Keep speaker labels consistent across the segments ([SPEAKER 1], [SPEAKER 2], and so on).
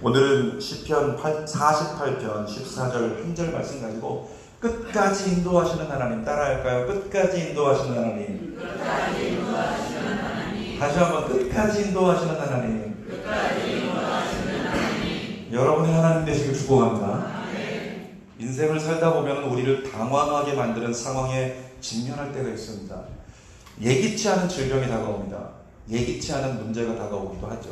[SPEAKER 1] 오늘은 시편 48편 14절 한 절 말씀 가지고 끝까지 인도하시는 하나님, 따라할까요? 끝까지 인도하시는 하나님.
[SPEAKER 2] 끝까지 인도하시는 하나님.
[SPEAKER 1] 다시 한번 끝까지 인도하시는 하나님.
[SPEAKER 2] 끝까지 인도하시는 하나님.
[SPEAKER 1] 여러분의 하나님 되시길 축복합니다.
[SPEAKER 2] 아멘.
[SPEAKER 1] 인생을 살다 보면 우리를 당황하게 만드는 상황에 직면할 때가 있습니다. 예기치 않은 질병이 다가옵니다. 예기치 않은 문제가 다가오기도 하죠.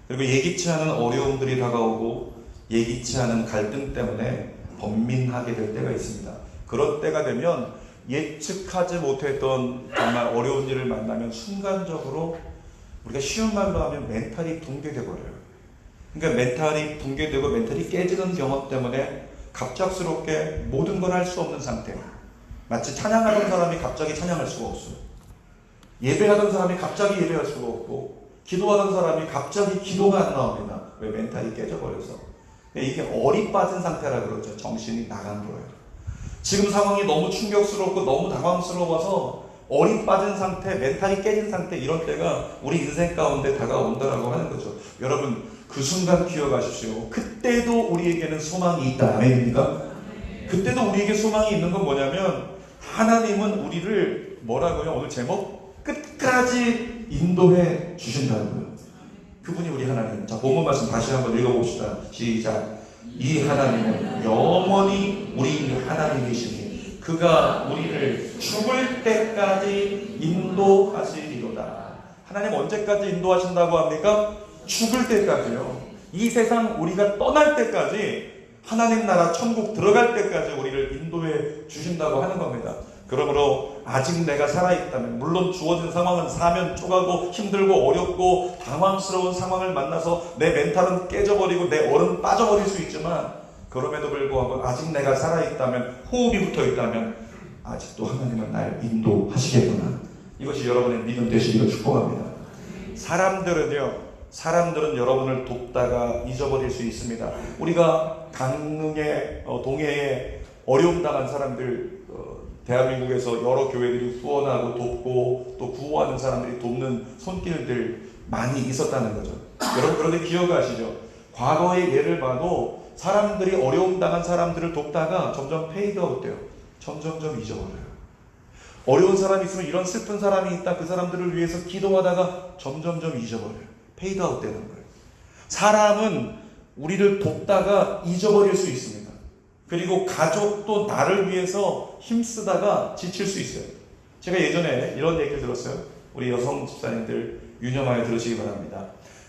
[SPEAKER 1] 그리고 예기치 않은 어려움들이 다가오고 예기치 않은 갈등 때문에 번민하게 될 때가 있습니다. 그럴 때가 되면 예측하지 못했던 정말 어려운 일을 만나면 순간적으로 우리가 쉬운 말로 하면 멘탈이 붕괴돼 버려요. 그러니까 멘탈이 붕괴되고 멘탈이 깨지는 경험 때문에 갑작스럽게 모든 걸 할 수 없는 상태. 마치 찬양하던 사람이 갑자기 찬양할 수가 없어요. 예배하던 사람이 갑자기 예배할 수가 없고 기도하던 사람이 갑자기 기도가 안 나옵니다. 왜? 멘탈이 깨져버려서. 이게 얼이 빠진 상태라 그러죠. 정신이 나간 거예요. 지금 상황이 너무 충격스럽고 너무 당황스러워서 얼이 빠진 상태, 멘탈이 깨진 상태, 이런 때가 우리 인생 가운데 다가온다라고 하는 거죠. 여러분, 그 순간 기억하십시오. 그때도 우리에게는 소망이 있다. 아멘입니까? 그때도 우리에게 소망이 있는 건 뭐냐면 하나님은 우리를 뭐라고요? 오늘 제목? 끝까지 인도해 주신다고요. 그분이 우리 하나님. 자, 본문 말씀 다시 한번 읽어봅시다. 시작. 이 하나님은 영원히 우리 하나님이시니 그가 우리를 죽을 때까지 인도하시리로다. 하나님 언제까지 인도하신다고 합니까? 죽을 때까지요. 이 세상 우리가 떠날 때까지, 하나님 나라 천국 들어갈 때까지 우리를 인도해 주신다고 하는 겁니다. 그러므로 아직 내가 살아있다면, 물론 주어진 상황은 사면 쪼가고 힘들고 어렵고 당황스러운 상황을 만나서 내 멘탈은 깨져버리고 내 얼은 빠져버릴 수 있지만, 그럼에도 불구하고 아직 내가 살아있다면, 호흡이 붙어있다면 아직도 하나님은 날 인도하시겠구나. 이것이 여러분의 믿음 되시기를 축복합니다. 사람들은 여러분을 돕다가 잊어버릴 수 있습니다. 우리가 강릉에 동해에 어려움 당한 사람들, 대한민국에서 여러 교회들이 후원하고 돕고 또 구호하는 사람들이 돕는 손길들 많이 있었다는 거죠. 여러분, 그런데 기억하시죠? 과거의 예를 봐도 사람들이 어려움 당한 사람들을 돕다가 점점 페이드아웃 돼요. 점점점 잊어버려요. 어려운 사람이 있으면, 이런 슬픈 사람이 있다, 그 사람들을 위해서 기도하다가 점점점 잊어버려요. 페이드아웃 되는 거예요. 사람은 우리를 돕다가 잊어버릴 수 있습니다. 그리고 가족도 나를 위해서 힘쓰다가 지칠 수 있어요. 제가 예전에 이런 얘기를 들었어요. 우리 여성 집사님들 유념하여 들으시기 바랍니다.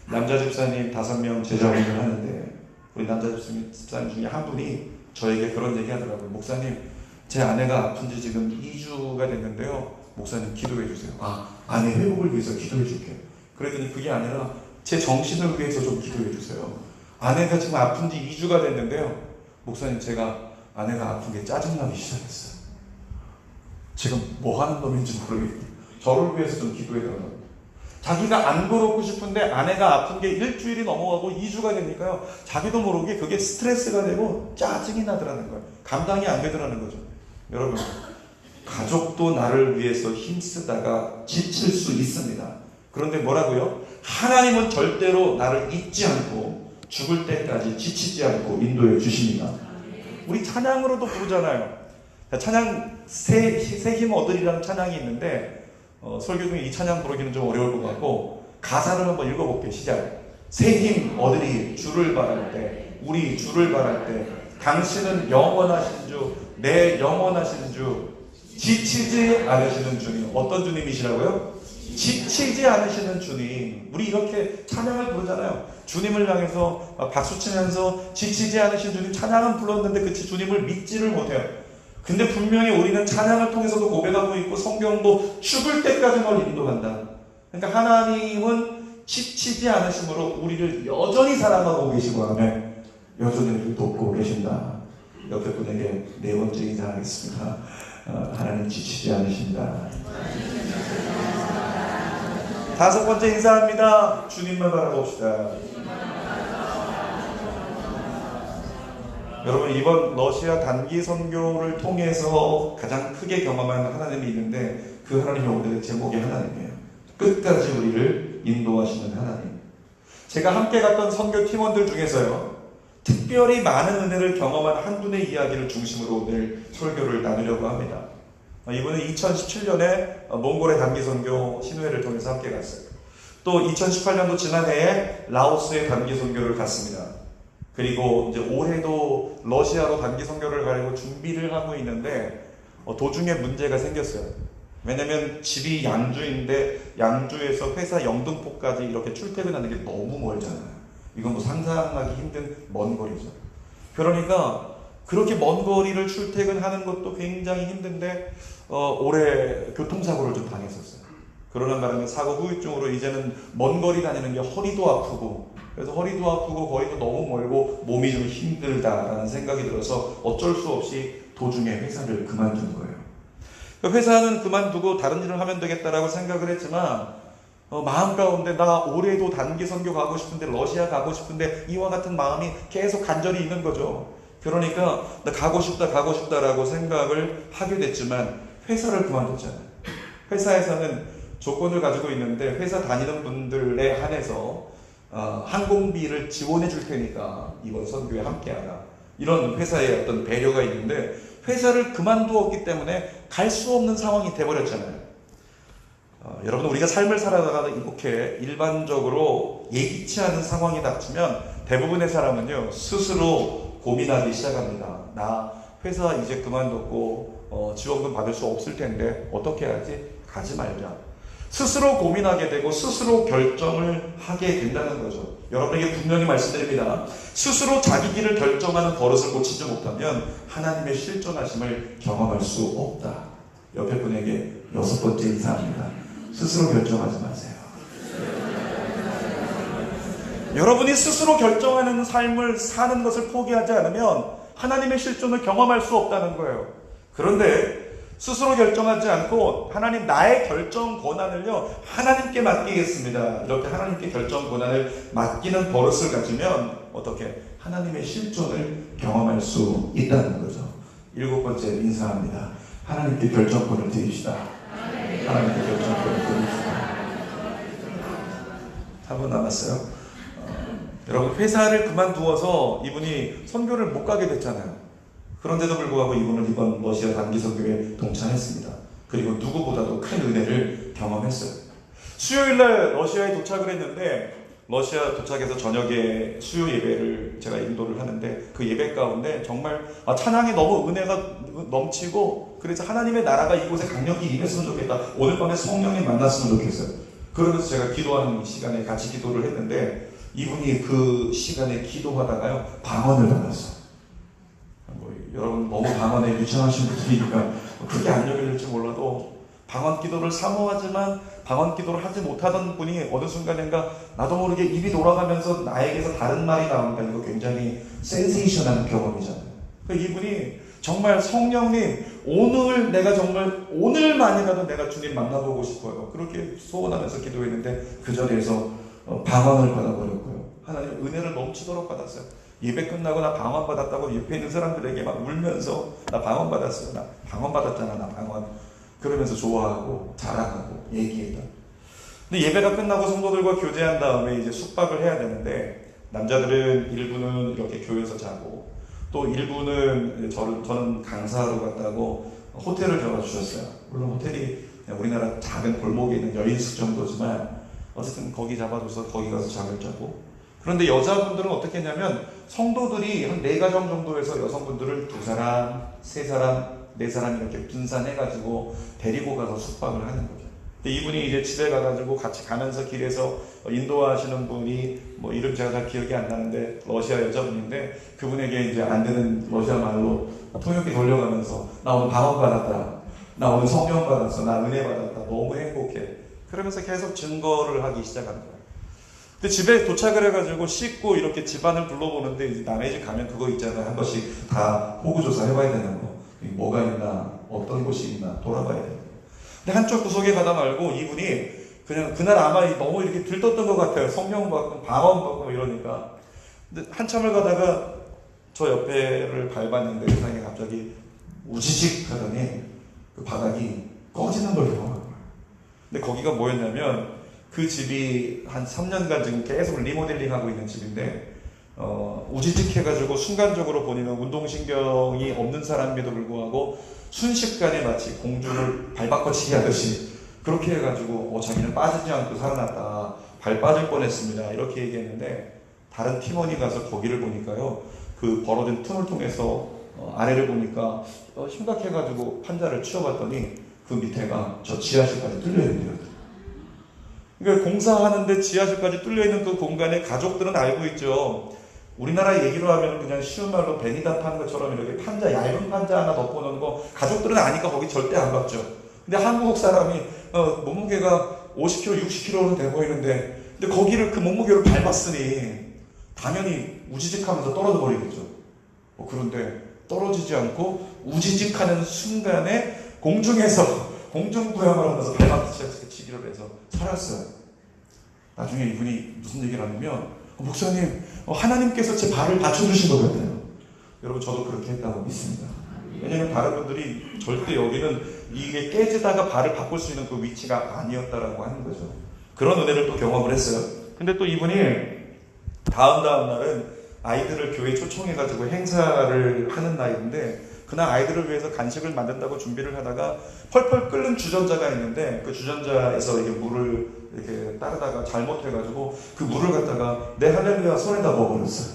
[SPEAKER 1] 남자 집사님 5명 제자훈련을 하는데 우리 남자 집사님 중에 한 분이 저에게 그런 얘기 하더라고요. 목사님, 제 아내가 아픈 지 지금 2주가 됐는데요. 목사님 기도해 주세요. 아내 회복을 위해서 기도해 줄게요. 그랬더니 그게 아니라 제 정신을 위해서 좀 기도해 주세요. 아내가 지금 아픈 지 2주가 됐는데요. 목사님, 제가 아내가 아픈 게 짜증나기 시작했어요. 지금 뭐 하는 놈인지 모르겠어요. 저를 위해서 좀 기도해달라고. 자기가 안 그렇고 싶은데 아내가 아픈 게 일주일이 넘어가고 2주가 되니까요. 자기도 모르게 그게 스트레스가 되고 짜증이 나더라는 거예요. 감당이 안 되더라는 거죠. 여러분, 가족도 나를 위해서 힘쓰다가 지칠 수 있습니다. 그런데 뭐라고요? 하나님은 절대로 나를 잊지 않고 죽을 때까지 지치지 않고 인도해 주십니다. 우리 찬양으로도 부르잖아요. 찬양 새 힘 얻으리라는 찬양이 있는데 설교 중에 이 찬양 부르기는 좀 어려울 것 같고 가사를 한번 읽어볼게요. 시작. 새 힘 얻으리 주를 바랄 때, 우리 주를 바랄 때, 당신은 영원하신 주, 내 영원하신 주, 지치지 않으시는 주님. 어떤 주님이시라고요? 지치지 않으시는 주님. 우리 이렇게 찬양을 부르잖아요. 주님을 향해서 박수치면서 지치지 않으신 주님 찬양은 불렀는데 그 주님을 믿지를 못해요. 근데 분명히 우리는 찬양을 통해서도 고백하고 있고 성경도 죽을 때까지 널 인도한다. 그러니까 하나님은 지치지 않으심으로 우리를 여전히 사랑하고 계시고 하면 여전히 우리를 돕고 계신다. 옆에 분에게 네 번째 인사하겠습니다. 하나님 지치지 않으신다. 다섯 번째 인사합니다. 주님만 바라봅시다. 여러분, 이번 러시아 단기 선교를 통해서 가장 크게 경험한 하나님이 있는데 그 하나님이 오늘의 제목의 하나님이에요. 끝까지 우리를 인도하시는 하나님. 제가 함께 갔던 선교 팀원들 중에서요, 특별히 많은 은혜를 경험한 한 분의 이야기를 중심으로 오늘 설교를 나누려고 합니다. 이분은 2017년에 몽골의 단기 선교 신우회를 통해서 함께 갔어요. 또 2018년도 지난해에 라오스의 단기 선교를 갔습니다. 그리고 이제 올해도 러시아로 단기 선교를 가려고 준비를 하고 있는데 도중에 문제가 생겼어요. 왜냐면 집이 양주인데 양주에서 회사 영등포까지 이렇게 출퇴근하는 게 너무 멀잖아요. 이건 뭐 상상하기 힘든 먼 거리죠. 그러니까 그렇게 먼 거리를 출퇴근하는 것도 굉장히 힘든데 올해 교통사고를 좀 당했었어요. 그러는 바람에 사고 후유증으로 이제는 먼 거리 다니는 게 허리도 아프고, 그래서 허리도 아프고 거리도 너무 멀고 몸이 좀 힘들다라는 생각이 들어서 어쩔 수 없이 도중에 회사를 그만둔 거예요. 회사는 그만두고 다른 일을 하면 되겠다라고 생각을 했지만 마음 가운데 나 올해도 단기 선교 가고 싶은데, 러시아 가고 싶은데, 이와 같은 마음이 계속 간절히 있는 거죠. 그러니까 나 가고 싶다라고 생각을 하게 됐지만 회사를 그만뒀잖아요. 회사에서는 조건을 가지고 있는데 회사 다니는 분들에 한해서 항공비를 지원해 줄 테니까 이번 선교에 함께하라, 이런 회사의 어떤 배려가 있는데 회사를 그만두었기 때문에 갈 수 없는 상황이 돼버렸잖아요. 여러분, 우리가 삶을 살아가다 이렇게 일반적으로 예기치 않은 상황이 닥치면 대부분의 사람은요 스스로 고민하기 시작합니다. 나 회사 이제 그만뒀고 지원금 받을 수 없을 텐데 어떻게 하지? 가지 말자. 스스로 고민하게 되고 스스로 결정을 하게 된다는 거죠. 여러분에게 분명히 말씀드립니다. 스스로 자기 길을 결정하는 버릇을 고치지 못하면 하나님의 실존하심을 경험할 수 없다. 옆에 분에게 6번째 인사합니다. 스스로 결정하지 마세요. 여러분이 스스로 결정하는 삶을 사는 것을 포기하지 않으면 하나님의 실존을 경험할 수 없다는 거예요. 그런데 스스로 결정하지 않고 하나님, 나의 결정 권한을요 하나님께 맡기겠습니다, 이렇게 하나님께 결정 권한을 맡기는 버릇을 가지면 어떻게 하나님의 실존을 경험할 수 있다는 거죠. 7번째 인사합니다. 하나님께 결정권을 드립시다. 하나님께 결정권을 드립시다. 3분 남았어요. 여러분, 회사를 그만두어서 이분이 선교를 못 가게 됐잖아요. 그런데도 불구하고 이분은 이번 러시아 단기 선교에 동참했습니다. 그리고 누구보다도 큰 은혜를 경험했어요. 수요일날 러시아에 도착을 했는데, 러시아 도착해서 저녁에 수요 예배를 제가 인도를 하는데 그 예배 가운데 정말 찬양에 너무 은혜가 넘치고, 그래서 하나님의 나라가 이곳에 강력히 임했으면 좋겠다, 오늘 밤에 성령님 만났으면 좋겠어요. 그러면서 제가 기도하는 시간에 같이 기도를 했는데 이분이 그 시간에 기도하다가요 방언을 받았어. 여러분, 너무 방언에 유창하신 분들이니까 그렇게 안 여겨질지 몰라도 방언 기도를 사모하지만 방언 기도를 하지 못하던 분이 어느 순간인가 나도 모르게 입이 돌아가면서 나에게서 다른 말이 나온다. 이거 굉장히 센세이션한 경험이잖아요. 이분이 정말 성령님, 오늘 내가 정말 오늘만이라도 내가 주님 만나보고 싶어요, 그렇게 소원하면서 기도했는데 그 자리에서 방언을 받아버렸고요. 하나님 은혜를 넘치도록 받았어요. 예배 끝나고 나 방언 받았다고 옆에 있는 사람들에게 막 울면서 나 방언 받았어요, 나 방언 받았잖아, 나 방언, 그러면서 좋아하고 자랑하고 얘기했다. 근데 예배가 끝나고 성도들과 교제한 다음에 이제 숙박을 해야 되는데, 남자들은 일부는 이렇게 교회에서 자고 또 일부는 저는 강사로 갔다고 호텔을 잡아주셨어요. 물론 호텔이 우리나라 작은 골목에 있는 여인숙 정도지만 어쨌든 거기 잡아줘서 거기 가서 잠을 자고, 그런데 여자분들은 어떻게 했냐면 성도들이 한 4가정 정도에서 여성분들을 2사람, 3사람, 4사람 이렇게 분산해가지고 데리고 가서 숙박을 하는 거죠. 근데 이분이 이제 집에 가가지고 같이 가면서 길에서 인도하시는 분이 뭐 이름 제가 잘 기억이 안 나는데 러시아 여자분인데, 그분에게 이제 안 되는 러시아 말로 통역기 돌려가면서 나 오늘 방언 받았다, 나 오늘 성령 받았어, 나 은혜 받았다, 너무 행복해, 그러면서 계속 증거를 하기 시작하는 거예요. 근데 집에 도착을 해가지고 씻고 이렇게 집안을 둘러보는데, 이제 남의 집 가면 그거 있잖아요, 한 번씩 다 호구조사 해봐야 되는 거, 뭐가 있나, 어떤 곳이 있나 돌아봐야 되는 거. 근데 한쪽 구석에 가다 말고 이분이 그냥 그날 아마 너무 이렇게 들떴던 것 같아요. 성령 받고 방언 받고 이러니까. 근데 한참을 가다가 저 옆에를 밟았는데 세상에 갑자기 우지직 하더니 그 바닥이 꺼지는 걸 경험한 거예요. 근데 거기가 뭐였냐면 그 집이 한 3년간 지금 계속 리모델링 하고 있는 집인데, 우지직해가지고 순간적으로 본인은 운동신경이 없는 사람임에도 불구하고 순식간에 마치 공중을 발바꿔치기 하듯이 그렇게 해가지고 자기는 빠지지 않고 살아났다, 발 빠질 뻔했습니다, 이렇게 얘기했는데, 다른 팀원이 가서 거기를 보니까요, 그 벌어진 틈을 통해서 아래를 보니까 심각해가지고 판자를 치워봤더니 그 밑에가 저 지하실까지 뚫려있는 거예요. 그러니까 공사하는데 지하실까지 뚫려있는 그 공간에 가족들은 알고 있죠. 우리나라 얘기로 하면 그냥 쉬운 말로 베니다 파는 것처럼 이렇게 판자, 얇은 판자 하나 덮어놓는 거 가족들은 아니까 거기 절대 안 박죠. 근데 한국 사람이 몸무게가 50kg, 60kg는 돼 보이는데, 근데 거기를 그 몸무게로 밟았으니 당연히 우지직하면서 떨어져 버리겠죠. 그런데 떨어지지 않고 우지직하는 순간에 공중에서 공중부양을 하면서 발바닥치기를 해서 살았어요. 나중에 이분이 무슨 얘기를 하냐면, 목사님, 하나님께서 제 발을 받쳐주신 것 같아요. 여러분, 저도 그렇게 했다고 믿습니다. 왜냐하면 다른 분들이 절대 여기는 이게 깨지다가 발을 바꿀 수 있는 그 위치가 아니었다라고 하는 거죠. 그런 은혜를 또 경험을 했어요. 근데 또 이분이 다음 날은 아이들을 교회에 초청해가지고 행사를 하는 날인데, 그날 아이들을 위해서 간식을 만든다고 준비를 하다가 펄펄 끓는 주전자가 있는데, 그 주전자에서 이게 물을 이렇게 따르다가 잘못해가지고 그 물을 갖다가 내 할렐루야 손에다 먹어버렸어요.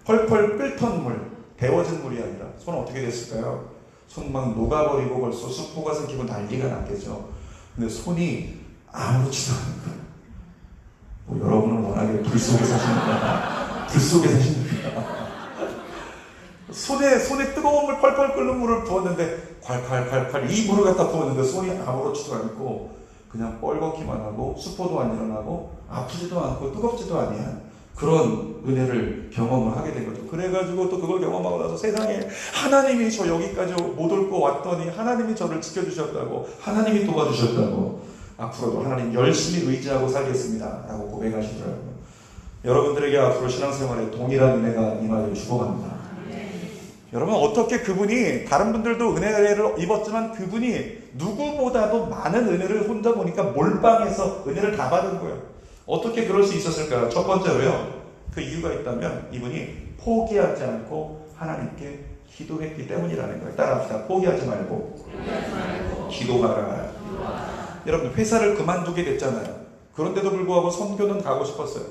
[SPEAKER 1] 펄펄 끓던 물, 데워진 물이 아니라. 손 어떻게 됐을까요? 손 막 녹아버리고 벌써 수포가 생기고 난리가 났겠죠. 근데 손이 아무렇지도 않은 거예요. 여러분은 워낙에 불 속에 사시니까 불 속에 사시니까 손에 뜨거운 물, 펄펄 끓는 물을 부었는데 콸콸콸콸 이 물을 갖다 부었는데 손이 아무렇지도 않고 그냥 뻘겋기만 하고 수포도 안 일어나고 아프지도 않고 뜨겁지도 아니한 그런 은혜를 경험을 하게 된 거죠. 그래가지고 또 그걸 경험하고 나서 세상에 하나님이 저 여기까지 못 올 거 왔더니 하나님이 저를 지켜주셨다고, 하나님이 도와주셨다고, 앞으로도 하나님 열심히 의지하고 살겠습니다 라고 고백하시더라고요. 여러분들에게 앞으로 신앙생활에 동일한 은혜가 임하기를 축복합니다. 여러분, 어떻게 그분이, 다른 분들도 은혜를 입었지만 그분이 누구보다도 많은 은혜를 혼자 보니까 몰빵해서 은혜를 다 받은 거예요. 어떻게 그럴 수 있었을까요? 첫 번째로요, 그 이유가 있다면 이분이 포기하지 않고 하나님께 기도했기 때문이라는 거예요. 따라합시다. 포기하지 말고 기도하라. 여러분, 회사를 그만두게 됐잖아요. 그런데도 불구하고 선교는 가고 싶었어요.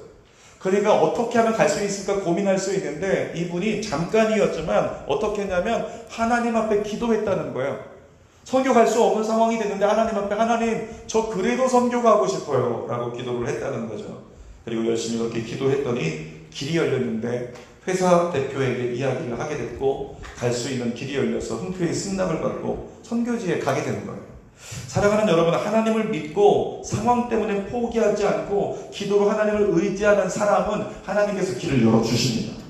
[SPEAKER 1] 그러니까 어떻게 하면 갈 수 있을까 고민할 수 있는데, 이분이 잠깐이었지만 어떻게 했냐면 하나님 앞에 기도했다는 거예요. 선교 갈 수 없는 상황이 됐는데 하나님 앞에, 하나님 저 그래도 선교 가고 싶어요 라고 기도를 했다는 거죠. 그리고 열심히 그렇게 기도했더니 길이 열렸는데 회사 대표에게 이야기를 하게 됐고, 갈 수 있는 길이 열려서 흔쾌히 승낙을 받고 선교지에 가게 되는 거예요. 사랑하는 여러분, 하나님을 믿고 상황 때문에 포기하지 않고 기도로 하나님을 의지하는 사람은 하나님께서 길을 열어주십니다.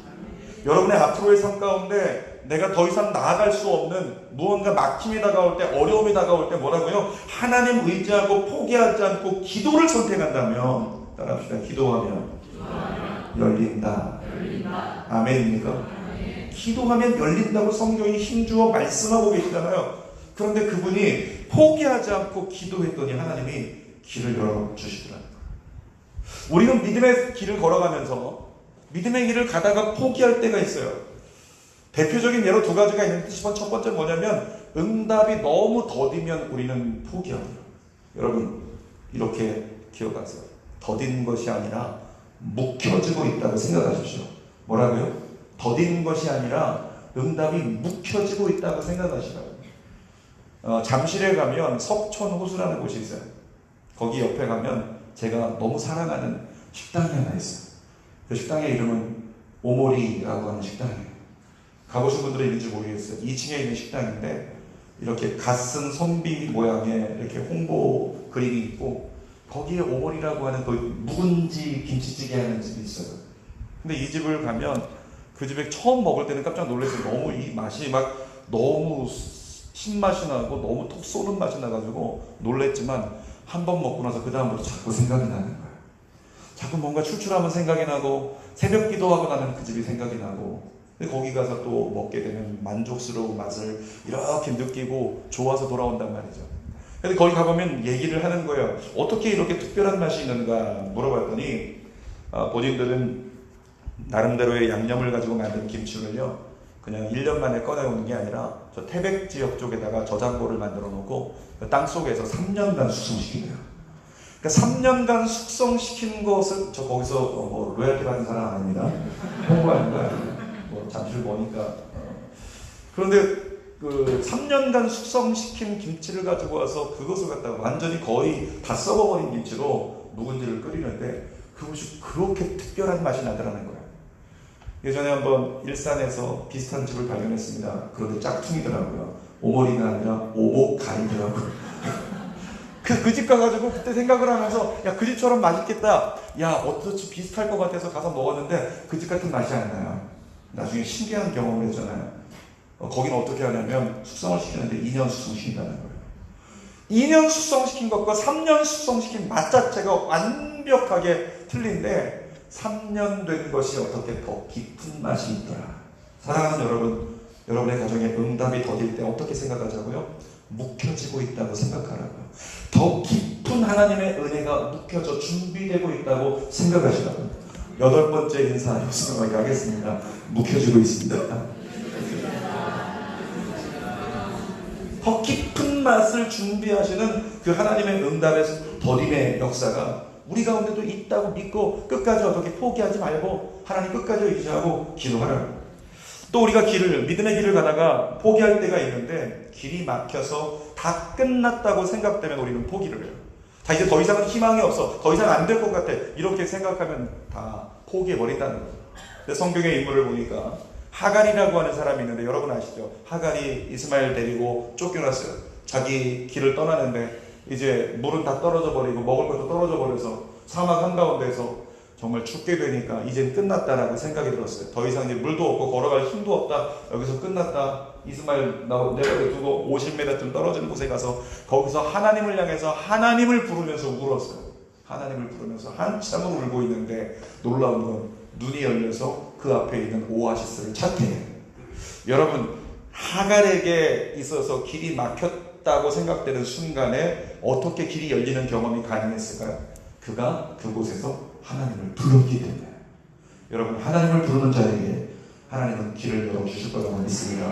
[SPEAKER 1] 여러분의 앞으로의 삶 가운데 내가 더 이상 나아갈 수 없는 무언가 막힘이 다가올 때, 어려움이 다가올 때 뭐라고요? 하나님 의지하고 포기하지 않고 기도를 선택한다면, 따라합시다. 기도하면 열린다. 아멘입니까? 기도하면 열린다고 성경이 힘주어 말씀하고 계시잖아요. 그런데 그분이 포기하지 않고 기도했더니 하나님이 길을 열어주시더라고요. 우리는 믿음의 길을 걸어가면서 믿음의 길을 가다가 포기할 때가 있어요. 대표적인 예로 두 가지가 있는데, 첫 번째 뭐냐면 응답이 너무 더디면 우리는 포기합니다. 여러분, 이렇게 기억하세요. 더딘 것이 아니라 묵혀지고 있다고 생각하십시오. 뭐라고요? 더딘 것이 아니라 응답이 묵혀지고 있다고 생각하시라고요. 잠실에 가면 석촌호수라는 곳이 있어요. 거기 옆에 가면 제가 너무 사랑하는 식당이 하나 있어요. 그 식당의 이름은 오모리라고 하는 식당이에요. 가보신 분들은 있는지 모르겠어요. 2층에 있는 식당인데 이렇게 갓쓴 선비 모양의 이렇게 홍보 그림이 있고, 거기에 오모리라고 하는 그 묵은지 김치찌개 하는 집이 있어요. 근데 이 집을 가면, 그 집에 처음 먹을 때는 깜짝 놀랐어요. 너무 이 맛이 막 너무 신맛이 나고 너무 톡 쏘는 맛이 나가지고 놀랬지만, 한 번 먹고 나서 그 다음부터 자꾸 생각이 나는 거예요. 자꾸 뭔가 출출하면 생각이 나고, 새벽 기도하고 나면 그 집이 생각이 나고, 근데 거기 가서 또 먹게 되면 만족스러운 맛을 이렇게 느끼고 좋아서 돌아온단 말이죠. 근데 거기 가보면 얘기를 하는 거예요. 어떻게 이렇게 특별한 맛이 있는가 물어봤더니 본인들은 나름대로의 양념을 가지고 만든 김치를요, 그냥 1년 만에 꺼내오는 게 아니라 저 태백 지역 쪽에다가 저장고를 만들어 놓고 그 땅 속에서 3년간 숙성시킨대요. 그러니까 3년간 숙성시킨 것을, 저 거기서 뭐 로얄티 받는 사람 아닙니다. 홍보하는 거 아니에요. 뭐 잠실 보니까. 그런데 그 3년간 숙성시킨 김치를 가지고 와서 그것을 갖다가 완전히 거의 다 썩어버린 김치로 묵은지를 끓이는데 그것이 그렇게 특별한 맛이 나더라는 거예요. 예전에 한번 일산에서 비슷한 집을 발견했습니다. 그런데 짝퉁이더라고요. 오머리가 아니라 오목가리더라고요. 그 집 가가지고 그때 생각을 하면서, 야, 그 집처럼 맛있겠다. 야, 어쩌지 비슷할 것 같아서 가서 먹었는데 그 집 같은 맛이 안 나요. 나중에 신기한 경험을 했잖아요. 거기는 어떻게 하냐면 숙성을 시키는데 2년 숙성시킨다는 거예요. 2년 숙성시킨 것과 3년 숙성시킨 맛 자체가 완벽하게 틀린데 3년 된 것이 어떻게 더 깊은 맛이 있더라. 사랑하는 여러분, 여러분의 가정에 응답이 더딜 때 어떻게 생각하자고요? 묵혀지고 있다고 생각하라고요. 더 깊은 하나님의 은혜가 묵혀져 준비되고 있다고 생각하시라고요. 8번째 인사 요승하게 하겠습니다. 묵혀지고 있습니다. 더 깊은 맛을 준비하시는 그 하나님의 응답의 더딤의 역사가 우리 가운데도 있다고 믿고 끝까지 어떻게 포기하지 말고 하나님 끝까지 의지하고 기도하라고. 또 우리가 믿음의 길을 가다가 포기할 때가 있는데 길이 막혀서 다 끝났다고 생각되면 우리는 포기를 해요. 다 이제 더 이상은 희망이 없어. 더 이상 안 될 것 같아. 이렇게 생각하면 다 포기해버린다는 거예요. 근데 성경의 인물을 보니까 하갈이라고 하는 사람이 있는데 여러분 아시죠? 하갈이 이스마엘 데리고 쫓겨났어요. 자기 길을 떠나는데 이제 물은 다 떨어져 버리고 먹을 것도 떨어져 버려서 사막 한가운데서 정말 죽게 되니까 이젠 끝났다라고 생각이 들었어요. 더 이상 이제 물도 없고 걸어갈 힘도 없다. 여기서 끝났다. 이스마엘 내버려 두고 50m쯤 떨어지는 곳에 가서 거기서 하나님을 향해서 하나님을 부르면서 울었어요. 하나님을 부르면서 한참을 울고 있는데 놀라운 건 눈이 열려서 그 앞에 있는 오아시스를 찾게 해요. 여러분, 하갈에게 있어서 길이 막혔다고 생각되는 순간에 어떻게 길이 열리는 경험이 가능했을까요? 그가 그곳에서 하나님을 불렀기 때문에. 여러분, 하나님을 부르는 자에게 하나님은 길을 열어주실 거라고 믿습니다.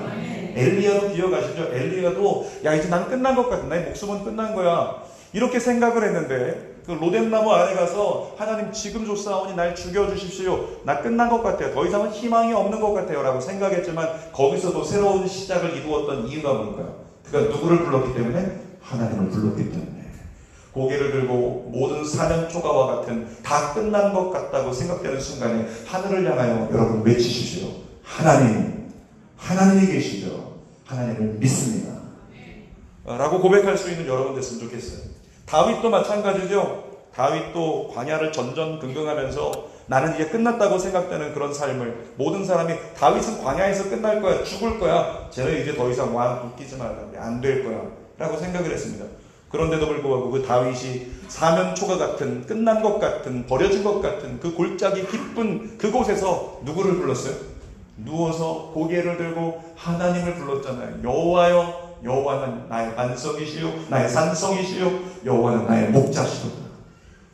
[SPEAKER 1] 엘리야도 기억하시죠? 엘리야도 야, 이제 난 끝난 것 같아. 나의 목숨은 끝난 거야. 이렇게 생각을 했는데 그 로뎀나무 아래 가서 하나님 지금 좋사오니 날 죽여주십시오. 나 끝난 것 같아요. 더 이상은 희망이 없는 것 같아요. 라고 생각했지만 거기서도 새로운 시작을 이루었던 이유가 뭘까요? 그가 누구를 불렀기 때문에? 하나님을 불렀기 때문에. 고개를 들고 모든 사면 초가와 같은 다 끝난 것 같다고 생각되는 순간에 하늘을 향하여 여러분 외치십시오. 하나님이 계시죠. 하나님을 믿습니다. 라고 고백할 수 있는 여러분 됐으면 좋겠어요. 다윗도 마찬가지죠. 다윗도 광야를 전전긍긍하면서 나는 이제 끝났다고 생각되는 그런 삶을, 모든 사람이 다윗은 광야에서 끝날 거야, 죽을 거야, 쟤는 이제 더 이상 왕 웃기지 말라, 안 될 거야 라고 생각을 했습니다. 그런데도 불구하고 그 다윗이 사면초가 같은, 끝난 것 같은, 버려진 것 같은 그 골짜기 깊은 그곳에서 누구를 불렀어요? 누워서 고개를 들고 하나님을 불렀잖아요. 여호와여, 여호와는 나의 반석이시요 나의 산성이시요 여호와는 나의 목자시로다.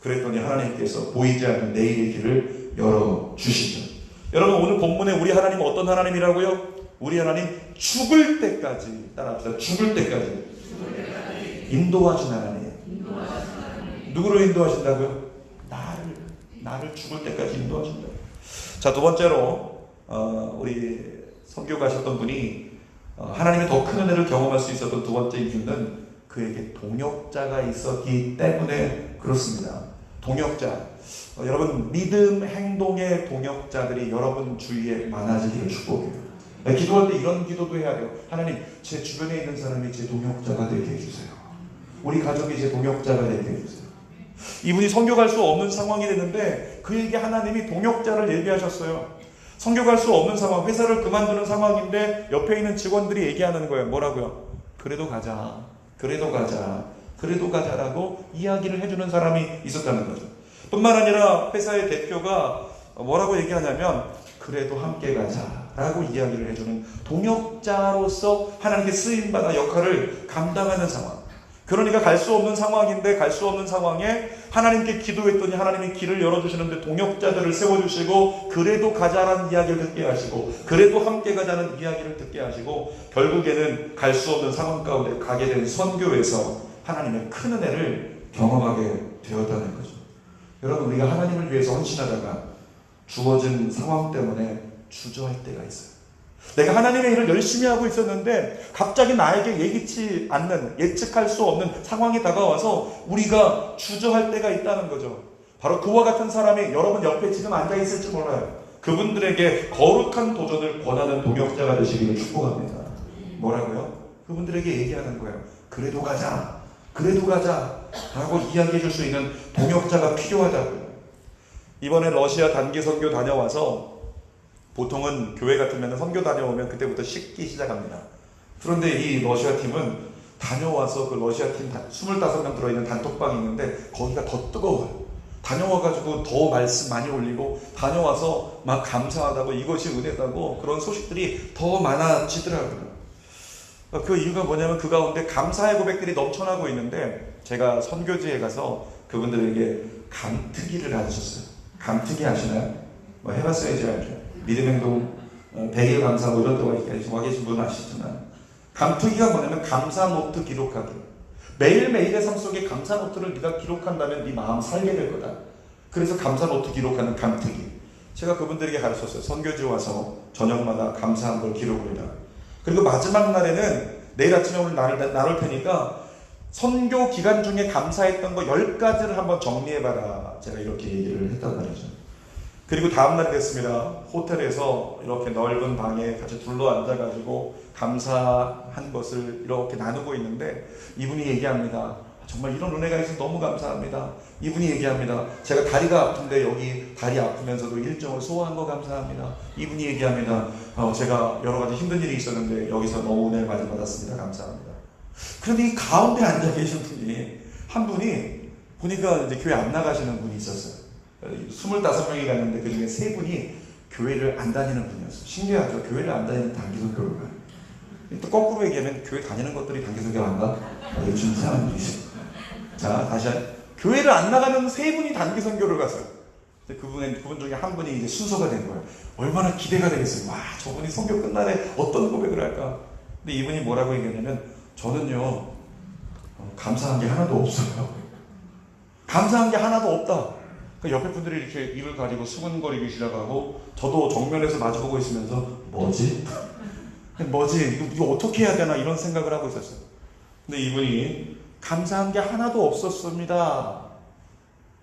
[SPEAKER 1] 그랬더니 하나님께서 보이지 않는 내일의 길을 열어주시죠. 여러분, 오늘 본문에 우리 하나님은 어떤 하나님이라고요? 우리 하나님 죽을 때까지, 따라합시다. 죽을 때까지 인도하신 하나님. 누구를 인도하신다고요? 나를 죽을 때까지 인도하신다고요. 자, 두 번째로 우리 선교 가셨던 분이 하나님의 더 큰 은혜를 경험할 수 있었던 두 번째 이유는 그에게 동역자가 있었기 때문에 그렇습니다. 동역자. 여러분, 믿음 행동의 동역자들이 여러분 주위에 많아지기를 축복해요. 기도할 때 이런 기도도 해야 돼요. 하나님, 제 주변에 있는 사람이 제 동역자가 되게 해주세요. 우리 가족이 제 동역자가 되게 해주세요. 이분이 선교 갈 수 없는 상황이 됐는데 그에게 하나님이 동역자를 예비하셨어요. 선교 갈 수 없는 상황, 회사를 그만두는 상황인데 옆에 있는 직원들이 얘기하는 거예요. 뭐라고요? 그래도 가자, 그래도 가자, 그래도 가자라고 이야기를 해주는 사람이 있었다는 거죠. 뿐만 아니라 회사의 대표가 뭐라고 얘기하냐면 그래도 함께 가자라고 이야기를 해주는 동역자로서 하나님께 쓰임받아 역할을 감당하는 상황. 그러니까 갈 수 없는 상황인데 갈 수 없는 상황에 하나님께 기도했더니 하나님이 길을 열어주시는데 동역자들을 세워주시고 그래도 가자라는 이야기를 듣게 하시고 그래도 함께 가자는 이야기를 듣게 하시고 결국에는 갈 수 없는 상황 가운데 가게 된 선교에서 하나님의 큰 은혜를 경험하게 되었다는 거죠. 여러분, 우리가 하나님을 위해서 헌신하다가 주어진 상황 때문에 주저할 때가 있어요. 내가 하나님의 일을 열심히 하고 있었는데 갑자기 나에게 예기치 않는, 예측할 수 없는 상황이 다가와서 우리가 주저할 때가 있다는 거죠. 바로 그와 같은 사람이 여러분 옆에 지금 앉아있을지 몰라요. 그분들에게 거룩한 도전을 권하는 동역자가 되시기를 축복합니다. 뭐라고요? 그분들에게 얘기하는 거예요. 그래도 가자, 그래도 가자 라고 이야기해 줄 수 있는 동역자가 필요하다고요. 이번에 러시아 단기 선교 다녀와서 보통은 교회 같으면 선교 다녀오면 그때부터 식기 시작합니다. 그런데 이 러시아 팀은 다녀와서 그 러시아 팀 25명 들어있는 단톡방이 있는데 거기가 더 뜨거워요. 다녀와가지고 더 말씀 많이 올리고 다녀와서 막 감사하다고 이것이 은혜다고 그런 소식들이 더 많아지더라고요. 그 이유가 뭐냐면 그 가운데 감사의 고백들이 넘쳐나고 있는데 제가 선교지에 가서 그분들에게 감특기를 가르쳤어요. 감특기 아시나요? 뭐 해봤어야지 알죠. 믿음행동 100일 감사 뭐 이런 데가 있겠지. 와 계신 분은 아시지만 감특기가 뭐냐면 감사 노트 기록하기. 매일매일의 삶 속에 감사 노트를 네가 기록한다면 네 마음 살게 될 거다. 그래서 감사 노트 기록하는 감특기. 제가 그분들에게 가르쳤어요. 선교지 와서 저녁마다 감사한 걸 기록을 해라. 그리고 마지막 날에는 내일 아침에 오늘 나눌 테니까 선교 기간 중에 감사했던 거 10가지를 한번 정리해봐라. 제가 이렇게 얘기를 했단 말이죠. 그리고 다음날이 됐습니다. 호텔에서 이렇게 넓은 방에 같이 둘러앉아가지고 감사한 것을 이렇게 나누고 있는데 이분이 얘기합니다. 정말 이런 은혜가 있어서 너무 감사합니다. 이분이 얘기합니다. 제가 다리가 아픈데 여기 다리 아프면서도 일정을 소화한 거 감사합니다. 이분이 얘기합니다. 제가 여러 가지 힘든 일이 있었는데 여기서 너무 은혜를 많이 받았습니다. 감사합니다. 그런데 이 가운데 앉아 계신 분이 한 분이 보니까 이제 교회 안 나가시는 분이 있었어요. 25명이 갔는데 그 중에 3분이 교회를 안 다니는 분이었어요. 신기하죠? 교회를 안 다니는 단기선교를 가요. 또 거꾸로 얘기하면 교회 다니는 것들이 단기선교 안 가? 요즘 이상한 일이죠. 자, 다시 교회를 안 나가는 3분이 단기선교를 갔어요. 그분 중에 한 분이 이제 순서가 된 거예요. 얼마나 기대가 되겠어요. 와, 저분이 선교 끝날에 어떤 고백을 할까? 근데 이분이 뭐라고 얘기하냐면 저는요 감사한 게 하나도 없어요. 감사한 게 하나도 없다. 그러니까 옆에 분들이 이렇게 입을 가리고 수근거리기 시작하고 저도 정면에서 마주보고 있으면서 뭐지? 뭐지? 이거 어떻게 해야 되나 이런 생각을 하고 있었어요. 근데 이분이 감사한 게 하나도 없었습니다.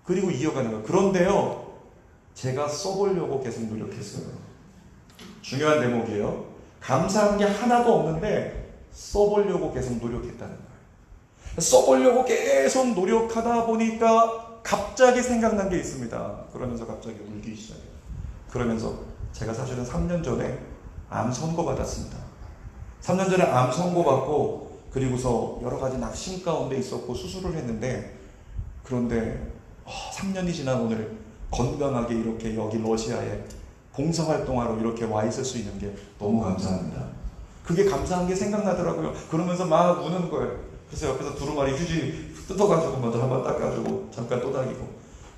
[SPEAKER 1] 그리고 이어가는 거예요. 그런데요 제가 써보려고 계속 노력했어요. 중요한 대목이에요. 감사한 게 하나도 없는데 써보려고 계속 노력했다는 거예요. 써보려고 계속 노력하다 보니까 갑자기 생각난 게 있습니다. 그러면서 갑자기 울기 시작해요. 그러면서 제가 사실은 3년 전에 암 선고 받았습니다. 3년 전에 암 선고 받고 그리고서 여러 가지 낙심 가운데 있었고 수술을 했는데 그런데 3년이 지난 오늘 건강하게 이렇게 여기 러시아에 봉사활동하러 이렇게 와 있을 수 있는 게 너무 감사합니다. 그게 감사한 게 생각나더라고요. 그러면서 막 우는 거예요. 그래서 옆에서 두루마리 휴지 뜯어가지고 먼저 한번 닦아주고 잠깐 또 다니고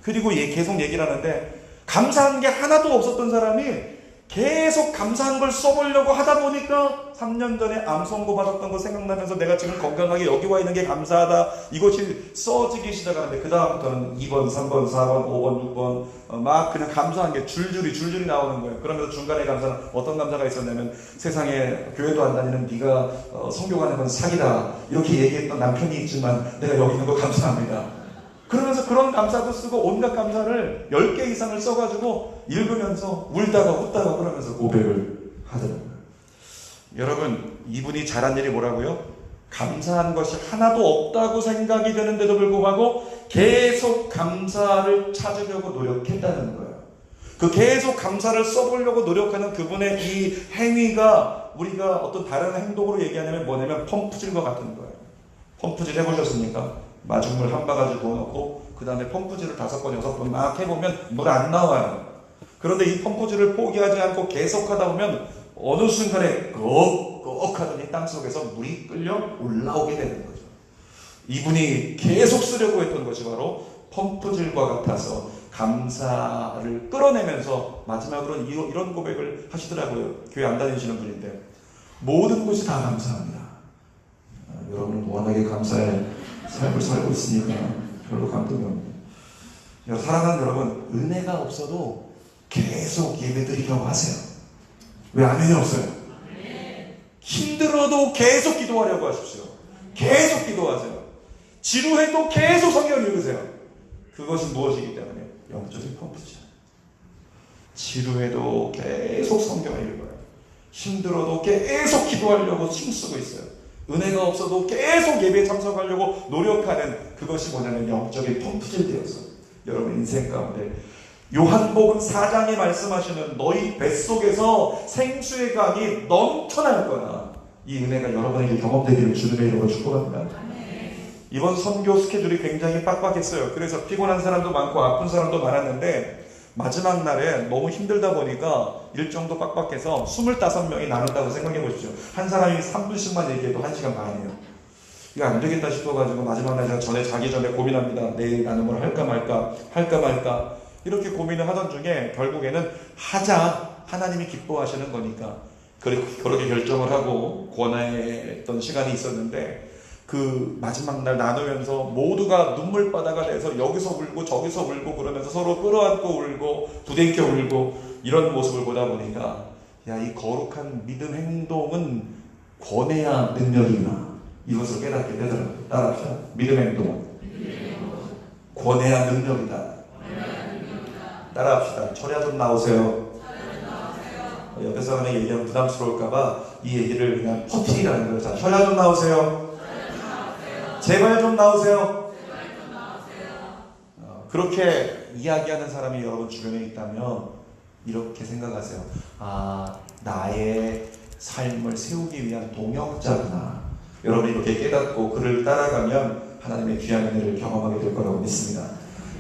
[SPEAKER 1] 그리고 계속 얘기를 하는데 감사한 게 하나도 없었던 사람이 계속 감사한 걸 써보려고 하다 보니까 3년 전에 암 선고 받았던 거 생각나면서 내가 지금 건강하게 여기 와 있는 게 감사하다 이것이 써지기 시작하는데 그 다음부터는 2번, 3번, 4번, 5번, 6번 막 그냥 감사한 게 줄줄이 나오는 거예요. 그러면서 중간에 감사는 어떤 감사가 있었냐면 세상에 교회도 안 다니는 네가 선교 가는 건 사기다 이렇게 얘기했던 남편이 있지만 내가 여기 있는 거 감사합니다. 그러면서 그런 감사도 쓰고 온갖 감사를 10개 이상을 써가지고 읽으면서 울다가 웃다가 그러면서 고백을 하더라고요. 여러분 이분이 잘한 일이 뭐라고요? 감사한 것이 하나도 없다고 생각이 되는데도 불구하고 계속 감사를 찾으려고 노력했다는 거예요. 그 계속 감사를 써보려고 노력하는 그분의 이 행위가 우리가 어떤 다른 행동으로 얘기하냐면 뭐냐면 펌프질과 같은 거예요. 펌프질 해보셨습니까? 마중물 한 바가지 부어놓고 그 다음에 펌프질을 5번, 6번 막 해보면 물 안 나와요. 그런데 이 펌프질을 포기하지 않고 계속 하다 보면 어느 순간에 꺽꺽 하더니 땅속에서 물이 끌려 올라오게 되는 거죠. 이분이 계속 쓰려고 했던 것이 바로 펌프질과 같아서 감사를 끌어내면서 마지막으로는 이런 고백을 하시더라고요. 교회 안 다니시는 분인데, 모든 것이 다 감사합니다. 여러분은 워낙에 감사의 삶을 살고 있으니까 별로 감동이 없네요. 사랑하는 여러분, 은혜가 없어도 계속 예배드리려고 하세요. 왜 아멘이 없어요? 힘들어도 계속 기도하려고 하십시오. 계속 기도하세요. 지루해도 계속 성경을 읽으세요. 그것은 무엇이기 때문에? 영적인 펌프죠. 지루해도 계속 성경을 읽어요. 힘들어도 계속 기도하려고 힘쓰고 있어요. 은혜가 없어도 계속 예배에 참석하려고 노력하는, 그것이 뭐냐면 영적인 펌프질 되어서 여러분 인생 가운데 요한복음 4장에 말씀하시는 너희 뱃속에서 생수의 강이 넘쳐날 거야. 이 은혜가 여러분에게 경험되기를 주님의 이름으로 축복합니다. 이번 선교 스케줄이 굉장히 빡빡했어요. 그래서 피곤한 사람도 많고 아픈 사람도 많았는데, 마지막 날에 너무 힘들다 보니까 일정도 빡빡해서 25명이 나눴다고 생각해 보십시오. 한 사람이 3분씩만 얘기해도 1시간 반이에요. 이거 안 되겠다 싶어가지고 마지막 날 제가 자기 전에 고민합니다. 내일 나눔을 할까 말까 이렇게 고민을 하던 중에 결국에는 하자, 하나님이 기뻐하시는 거니까 그렇게 결정을 하고 권하했던 시간이 있었는데, 그 마지막 날 나누면서 모두가 눈물바다가 돼서 여기서 울고 저기서 울고 그러면서 서로 끌어안고 울고 부대껴 울고 이런 모습을 보다 보니까, 야, 이 거룩한 믿음 행동은 권해야 능력이구나, 이것을 깨닫게 되더라고요. 따라합시다. 믿음 행동은 권해야 능력이다. 따라합시다. 철야 좀 나오세요. 옆에 사람에게 얘기하면 부담스러울까봐 이 얘기를 그냥 퍼뜨리라는 거예요. 자, 철야 좀 나오세요. 제발 좀 나오세요. 그렇게 이야기하는 사람이 여러분 주변에 있다면 이렇게 생각하세요. 아, 나의 삶을 세우기 위한 동역자구나. 여러분이 이렇게 깨닫고 그를 따라가면 하나님의 귀한 은혜를 경험하게 될 거라고 믿습니다.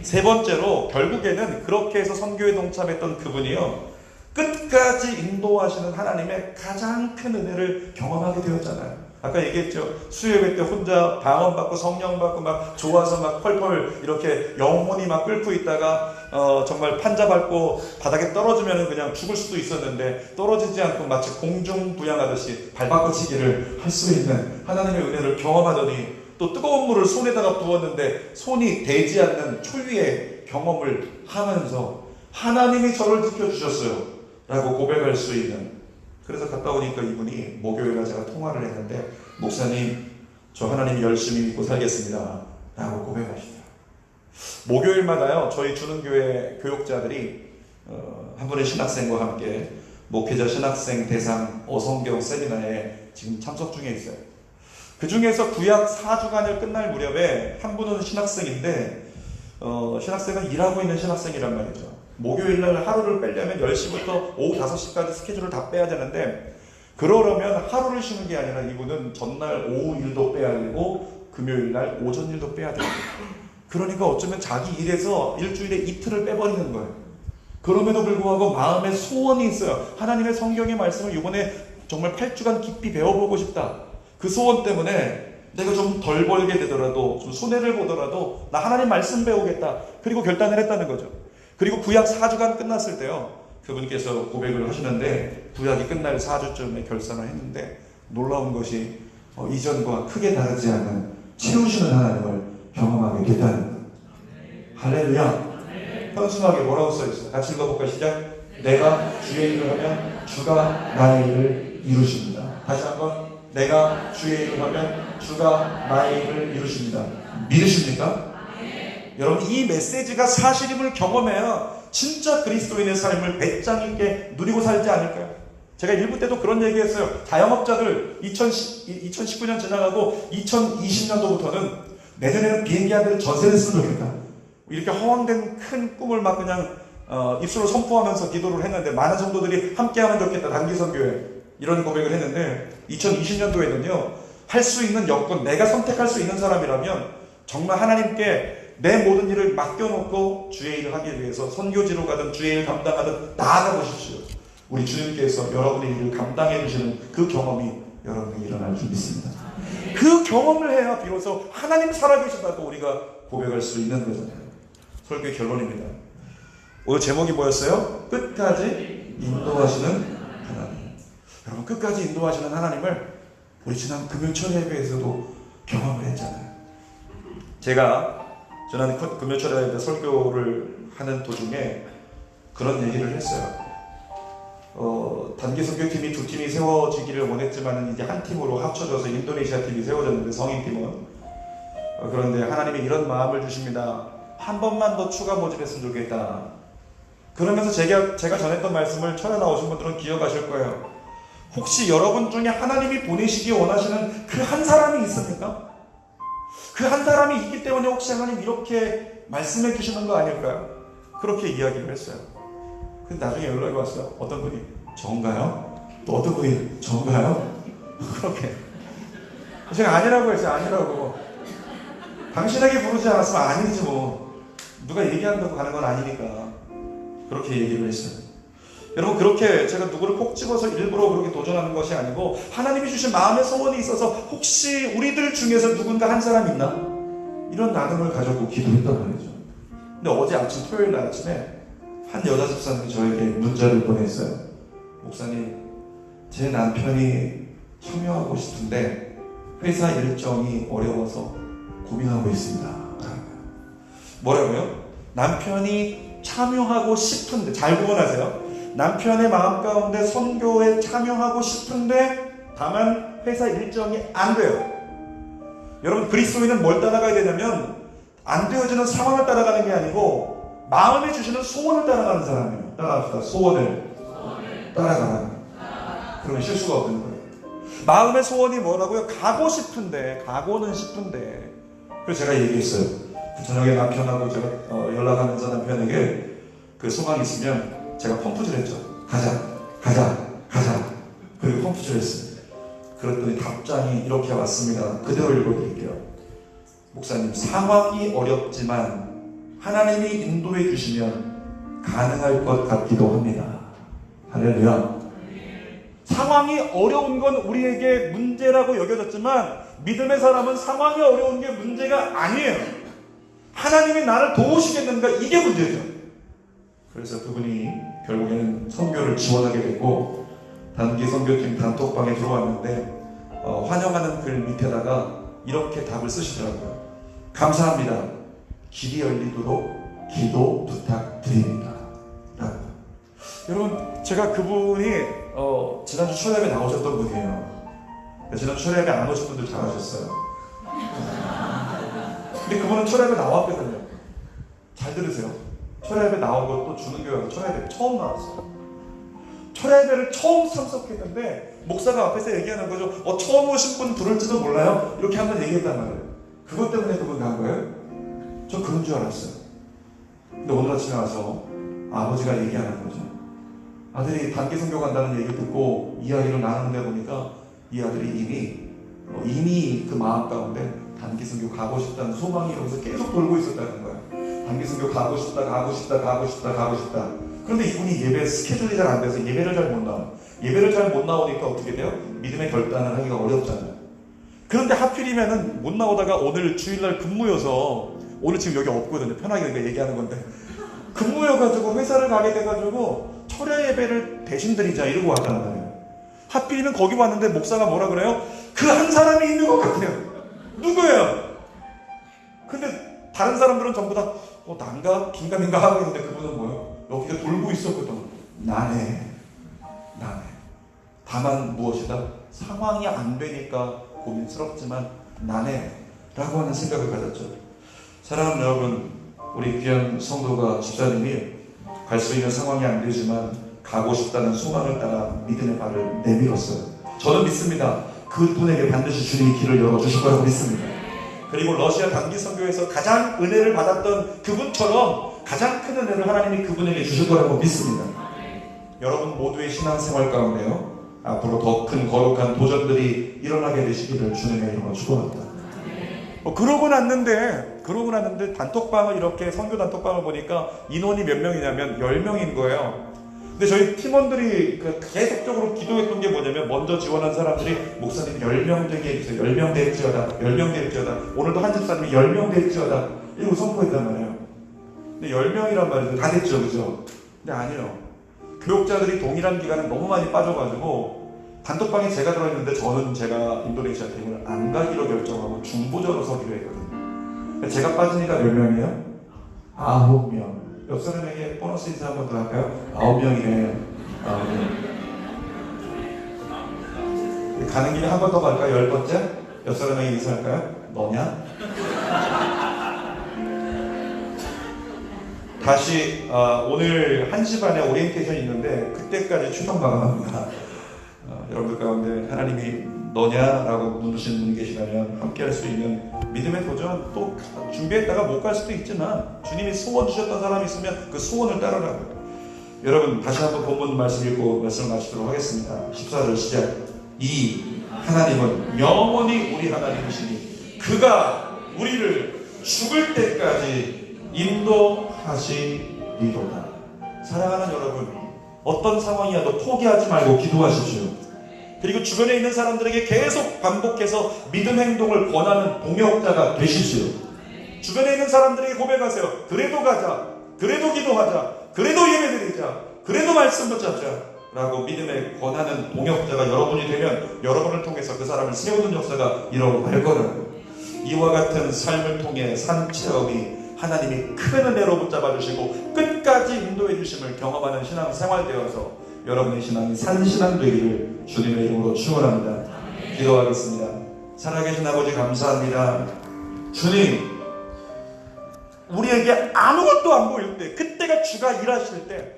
[SPEAKER 1] 세 번째로, 결국에는 그렇게 해서 선교에 동참했던 그분이요, 끝까지 인도하시는 하나님의 가장 큰 은혜를 경험하게 되었잖아요. 아까 얘기했죠. 수요예배 때 혼자 방언받고 성령받고 막 좋아서 막 펄펄 이렇게 영혼이 막 끓고 있다가 정말 판자밟고 바닥에 떨어지면 그냥 죽을 수도 있었는데, 떨어지지 않고 마치 공중부양하듯이 발바꾸치기를 할 수 있는 하나님의 은혜를 경험하더니, 또 뜨거운 물을 손에다가 부었는데 손이 대지 않는 초유의 경험을 하면서 하나님이 저를 지켜주셨어요 라고 고백할 수 있는. 그래서 갔다 오니까 이분이 목요일날 제가 통화를 했는데, 목사님, 저 하나님 열심히 믿고 살겠습니다 라고 고백하시더라고요. 목요일마다요, 저희 주는교회 교육자들이 한 분의 신학생과 함께 목회자 신학생 대상 어성경 세미나에 지금 참석 중에 있어요. 그 중에서 구약 4주간을 끝날 무렵에 한 분은 신학생인데, 신학생은 일하고 있는 신학생이란 말이죠. 목요일날 하루를 빼려면 10시부터 오후 5시까지 스케줄을 다 빼야 되는데, 그러려면 하루를 쉬는 게 아니라 이분은 전날 오후 일도 빼야 되고 금요일날 오전 일도 빼야 되고, 그러니까 어쩌면 자기 일에서 일주일에 이틀을 빼버리는 거예요. 그럼에도 불구하고 마음에 소원이 있어요. 하나님의 성경의 말씀을 이번에 정말 8주간 깊이 배워보고 싶다. 그 소원 때문에 내가 좀 덜 벌게 되더라도, 좀 손해를 보더라도 나 하나님 말씀 배우겠다. 그리고 결단을 했다는 거죠. 그리고 구약 4주간 끝났을 때요, 그분께서 고백을 하시는데, 구약이 끝날 4주쯤에 결산을 했는데 놀라운 것이 이전과 크게 다르지 않은 채우시는 하나님을 경험하게 됐다는 거예요. 할렐루야. 현수막에 뭐라고 써있어요? 같이 읽어볼까요? 시작. 내가 주의 일을 하면 주가 나의 일을 이루십니다. 다시 한번. 내가 주의 일을 하면 주가 나의 일을 이루십니다. 믿으십니까? 여러분, 이 메시지가 사실임을 경험해야 진짜 그리스도인의 삶을 배짱 있게 누리고 살지 않을까요? 제가 일부 때도 그런 얘기했어요. 자영업자들 2019년 지나가고 2020년도부터는 내년에는 비행기 한 대를 전세를 쓰면 좋겠다. 이렇게 허황된 큰 꿈을 막 그냥 입술로 선포하면서 기도를 했는데, 많은 성도들이 함께하면 좋겠다, 단기선교회, 이런 고백을 했는데, 2020년도에는요, 할 수 있는 여건, 내가 선택할 수 있는 사람이라면 정말 하나님께 내 모든 일을 맡겨놓고 주의 일을 하기 위해서 선교지로 가든 주의 일을 감당하든 나아가 보십시오. 우리 주님께서 여러분의 일을 감당해 주시는 그 경험이 여러분에게 일어날 줄 믿습니다. 그 경험을 해야 비로소 하나님 살아계시다고 우리가 고백할 수 있는 거잖아요. 설교의 결론입니다. 오늘 제목이 뭐였어요? 끝까지 인도하시는 하나님. 여러분, 끝까지 인도하시는 하나님을 우리 지난 금요 철야 예배에서도 경험을 했잖아요. 제가 지난 금요 철야 예배 설교를 하는 도중에 그런 얘기를 했어요. 단기 선교팀이 두 팀이 세워지기를 원했지만 이제 한 팀으로 합쳐져서 인도네시아 팀이 세워졌는데, 성인팀은. 그런데 하나님이 이런 마음을 주십니다. 한 번만 더 추가 모집했으면 좋겠다. 그러면서 제가 전했던 말씀을 철야 나오신 분들은 기억하실 거예요. 혹시 여러분 중에 하나님이 보내시기 원하시는 그 한 사람이 있습니까? 그 한 사람이 있기 때문에 혹시 하나님 이렇게 말씀해 주시는 거 아닐까요? 그렇게 이야기를 했어요. 근데 나중에 연락이 왔어요. 어떤 분이 저인가요? 또 어떤 분이 저인가요? 그렇게. 제가 아니라고 했어요. 아니라고. 당신에게 부르지 않았으면 아니지 뭐. 누가 얘기한다고 가는 건 아니니까. 그렇게 얘기를 했어요. 여러분, 그렇게 제가 누구를 꼭 집어서 일부러 그렇게 도전하는 것이 아니고, 하나님이 주신 마음의 소원이 있어서 혹시 우리들 중에서 누군가 한 사람 있나? 이런 나눔을 가지고 기도했단 말이죠. 근데 어제 아침, 토요일 날 아침에 한 여자 집사님이 저에게 문자를 보냈어요. 목사님, 제 남편이 참여하고 싶은데 회사 일정이 어려워서 고민하고 있습니다. 뭐라고요? 남편이 참여하고 싶은데, 잘 구분하세요. 남편의 마음 가운데 선교에 참여하고 싶은데 다만 회사 일정이 안 돼요. 여러분, 그리스도인은 뭘 따라가야 되냐면, 안 되어지는 상황을 따라가는 게 아니고 마음에 주시는 소원을 따라가는 사람이에요. 따라갑시다. 소원을 따라가라. 그러면 실수가 없는 거예요. 마음의 소원이 뭐라고요? 가고 싶은데, 가고는 싶은데. 그래서 제가 얘기했어요. 그 저녁에 남편하고 제가 연락하면서 남편에게 그 소망이 있으면 제가 펌프질 했죠. 가자. 그리고 펌프질 했어요. 그랬더니 답장이 이렇게 왔습니다. 그대로 읽어드릴게요. 목사님, 상황이 어렵지만 하나님이 인도해 주시면 가능할 것 같기도 합니다. 할렐루야. 상황이 어려운 건 우리에게 문제라고 여겨졌지만, 믿음의 사람은 상황이 어려운 게 문제가 아니에요. 하나님이 나를 도우시겠는가, 이게 문제죠. 그래서 그분이 결국에는 선교를 지원하게 됐고, 단기 선교팀 단톡방에 들어왔는데 환영하는 글 밑에다가 이렇게 답을 쓰시더라고요. 감사합니다. 길이 열리도록 기도 부탁드립니다. 라고. 여러분, 제가 그분이 지난주 철야에 나오셨던 분이에요. 지난주 철야에 안 오신 분들 잘하셨어요. 근데 그분은 철야에 나왔거든요. 잘 들으세요. 철야에 나온 것도 주는 교회에서 철야에 처음 나왔어요. 철야예배를 처음 참석했는데 목사가 앞에서 얘기하는 거죠. 처음 오신 분 부를지도 몰라요. 이렇게 한번 얘기했단 말이에요. 그것 때문에 그분 간 거예요? 저 그런 줄 알았어요. 근데 오늘 아침에 와서 아버지가 얘기하는 거죠. 아들이 단기 선교 간다는 얘기 듣고 이야기를 나누는데 보니까 이 아들이 이미 그 마음 가운데 단기 선교 가고 싶다는 소망이 여기서 계속 돌고 있었다는 거예요. 단기 선교 가고 싶다. 그런데 이분이 예배 스케줄이 잘 안 돼서 예배를 잘 못 나와요. 예배를 잘 못 나오니까 어떻게 돼요? 믿음의 결단을 하기가 어렵잖아요. 그런데 하필이면은 못 나오다가 오늘 주일날 근무여서, 오늘 지금 여기 없거든요. 편하게 얘기하는 건데, 근무여가지고 회사를 가게 돼가지고 철야 예배를 대신 드리자 이러고 왔단 말이에요. 하필이면 거기 왔는데 목사가 뭐라 그래요? 그 한 사람이 있는 것 같아요. 누구예요? 근데 다른 사람들은 전부 다 난가 긴가민가 하고 있는데 그분은 뭐예요? 여기가 돌고 있었거든. 나네. 다만 무엇이다? 상황이 안 되니까 고민스럽지만 나네 라고 하는 생각을 가졌죠. 사랑하는 여러분, 우리 귀한 성도가 집사님이 갈 수 있는 상황이 안 되지만 가고 싶다는 소망을 따라 믿음의 발을 내밀었어요. 저는 믿습니다. 그분에게 반드시 주님이 길을 열어주실 거라고 믿습니다. 그리고 러시아 단기 선교에서 가장 은혜를 받았던 그분처럼 가장 큰 은혜를 하나님이 그분에게 주실 거라고 믿습니다. 여러분 모두의 신앙생활 가운데요, 앞으로 더 큰 거룩한 도전들이 일어나게 되시기를 주님의 이름으로 축원합니다. 그러고 났는데 단톡방을 이렇게 선교 단톡방을 보니까 인원이 몇 명이냐면 10명인 거예요. 근데 저희 팀원들이 계속적으로 기도했던 게 뭐냐면, 먼저 지원한 사람들이 목사님 10명 되게 해주세요. 10명 될지어다. 10명 될지어다. 오늘도 한 집사님이 10명 될지어다. 이러고 선포했단 말이에요. 근데 10명이란 말이죠. 다 됐죠, 그죠? 근데 아니에요. 교육자들이 동일한 기간에 너무 많이 빠져가지고 단톡방에 제가 들어있는데, 저는 제가 인도네시아 팀을 안 가기로 결정하고 중보자로 서기로 했거든요. 제가 빠지니까 몇 명이에요? 9명. 옆 사람에게 보너스 인사 한번 더 할까요? 9명이네. 9명. 가는 길에 한 번 더 갈까요? 10번째? 옆 사람에게 인사할까요? 너냐? 다시 오늘 1시 반에 오리엔테이션이 있는데 그때까지 출석 마감합니다. 여러분들 가운데 하나님이 너냐라고 묻으시는 분이 계시다면 함께 할 수 있는 믿음의 도전, 또 준비했다가 못 갈 수도 있지만 주님이 소원 주셨던 사람이 있으면 그 소원을 따르라고요. 여러분, 다시 한번 본문 말씀 읽고 말씀을 마치도록 하겠습니다. 14절 시작. 이 하나님은 영원히 우리 하나님이시니 그가 우리를 죽을 때까지 인도하시리로다. 사랑하는 여러분, 어떤 상황이어도 포기하지 말고 기도하십시오. 그리고 주변에 있는 사람들에게 계속 반복해서 믿음 행동을 권하는 동역자가 되십시오. 주변에 있는 사람들에게 고백하세요. 그래도 가자, 그래도 기도하자, 그래도 예배드리자, 그래도 말씀 붙잡자 라고 믿음에 권하는 동역자가 여러분이 되면 여러분을 통해서 그 사람을 세우는 역사가 일어날 거라고요. 이와 같은 삶을 통해 산 체험이 하나님이 큰 은혜로 붙잡아 주시고 끝까지 인도해 주심을 경험하는 신앙 생활 되어서 여러분의 신앙이 산신앙 되기를 주님의 이름으로 축원합니다. 기도하겠습니다. 살아계신 아버지 감사합니다. 주님, 우리에게 아무것도 안 보일 때, 그때가 주가 일하실 때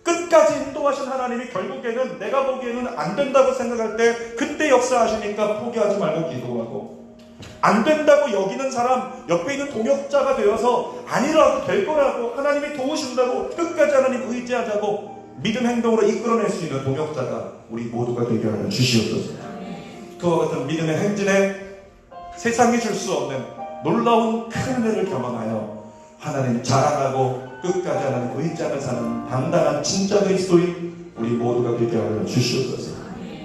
[SPEAKER 1] 끝까지 인도하신 하나님이 결국에는 내가 보기에는 안 된다고 생각할 때 그때 역사하시니까 포기하지 말고 기도하고, 안 된다고 여기는 사람, 옆에 있는 동역자가 되어서 아니라도 될 거라고 하나님이 도우신다고 끝까지 하나님 의지하자고 믿음 행동으로 이끌어낼 수 있는 동역자가 우리 모두가 되게 하여 주시옵소서. 그와 같은 믿음의 행진에 세상이 줄 수 없는 놀라운 큰 은혜를 경험하여 하나님 자랑하고 끝까지 하나님 의지하며 사는 당당한 진짜 그리스도인 우리 모두가 되게 하여 주시옵소서.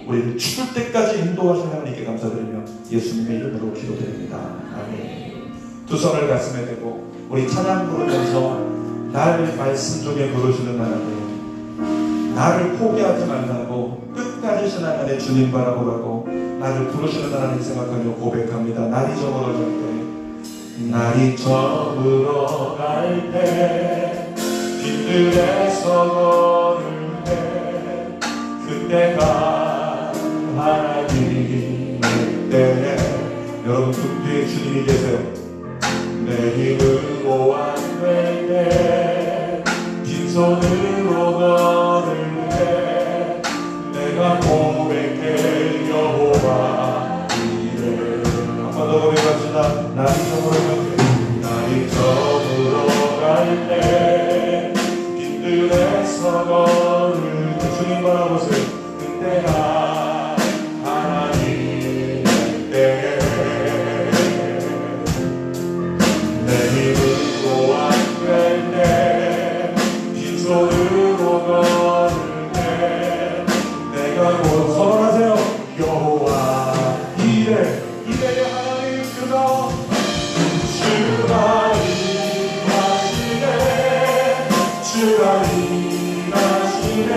[SPEAKER 1] 우리를 죽을 때까지 인도하신 하나님께 감사드리며 예수님의 이름으로 기도드립니다. 아멘. 두 손을 가슴에 대고 우리 찬양 부르면서 날 말씀 중에 부르시는 하나님, 나를 포기하지 말라고 끝까지 신앙 안에 주님 바라보라고 나를 부르시는 하나님 생각하며 고백합니다. 날이 저물어갈 때, 날이 저물어갈 때, 길들에서 걸을 때, 그때가 하나님의 때. 여러분, 그 뒤에 주님이 계세요. 내 힘을 보완될 때, 빈손으로 걸을 때, 내가 고백해 여호와 이래. 한 번 더 고백합시다. 날이 저물어갈 때, 날이 저물어갈 때, 빈들에서 걸을 때, 주님 바라보세요. 그때가 하나님의 때. 내 힘을 보완될 때, 빈손으로 걸을 때, 내가 곧 선언하세요. 여호와 이래. 이래의 하나님 그가 주가 일하시네, 주가 일하시네,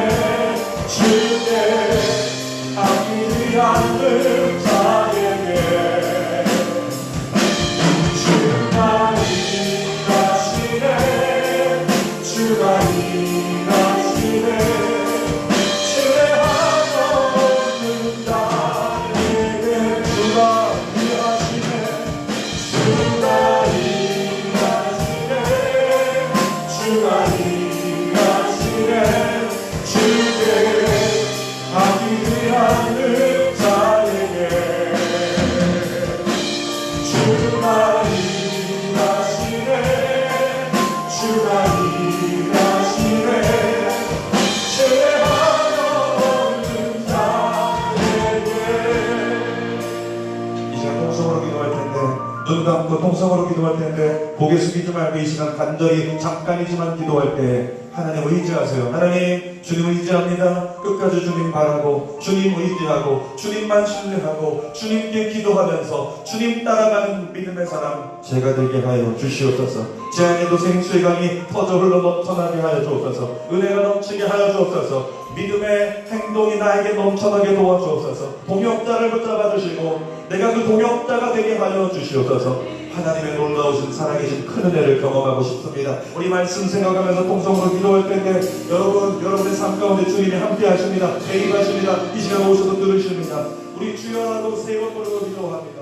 [SPEAKER 1] 주께 아끼지 않는 자에게 주가 일하시네, 주가 일하시네, 주의 하나 없는 자에게 주가 일하시네, 주가 일하시네, 주가 일하시네, 주께 아끼지 않는 자에게 주가 일하시네, 주가 일하시네, 주의 하나 없는 자에게. 이 시간 통성으로 기도할 텐데, 눈 감고 통성으로 기도할 텐데, 고개 숙이지 말고 이 시간 간절히 잠깐이지만 기도할 때 하나님 의지하세요. 하나님, 주님 의지합니다. 끝까지 주님 바라고 주님 의지하고 주님만 신뢰하고 주님께 기도하면서 주님 따라가는 믿음의 사람 제가 되게 하여 주시옵소서. 제 안에도 생수의 강이 터져 흘러 넘쳐나게 하여 주옵소서. 은혜가 넘치게 하여 주옵소서. 믿음의 행동이 나에게 넘쳐나게 도와주옵소서. 동역자를 붙잡아 주시고 내가 그 동역자가 되게 하여 주시옵소서. 하나님의 놀라우신 살아계신 큰 은혜를 경험하고 싶습니다. 우리 말씀 생각하면서 통성으로 기도할 텐데 여러분의 삶 가운데 주님이 함께 하십니다. 개입하십니다. 이 시간 오셔서 들으십니다. 우리 주여 하고 세 번 부르고 기도합니다.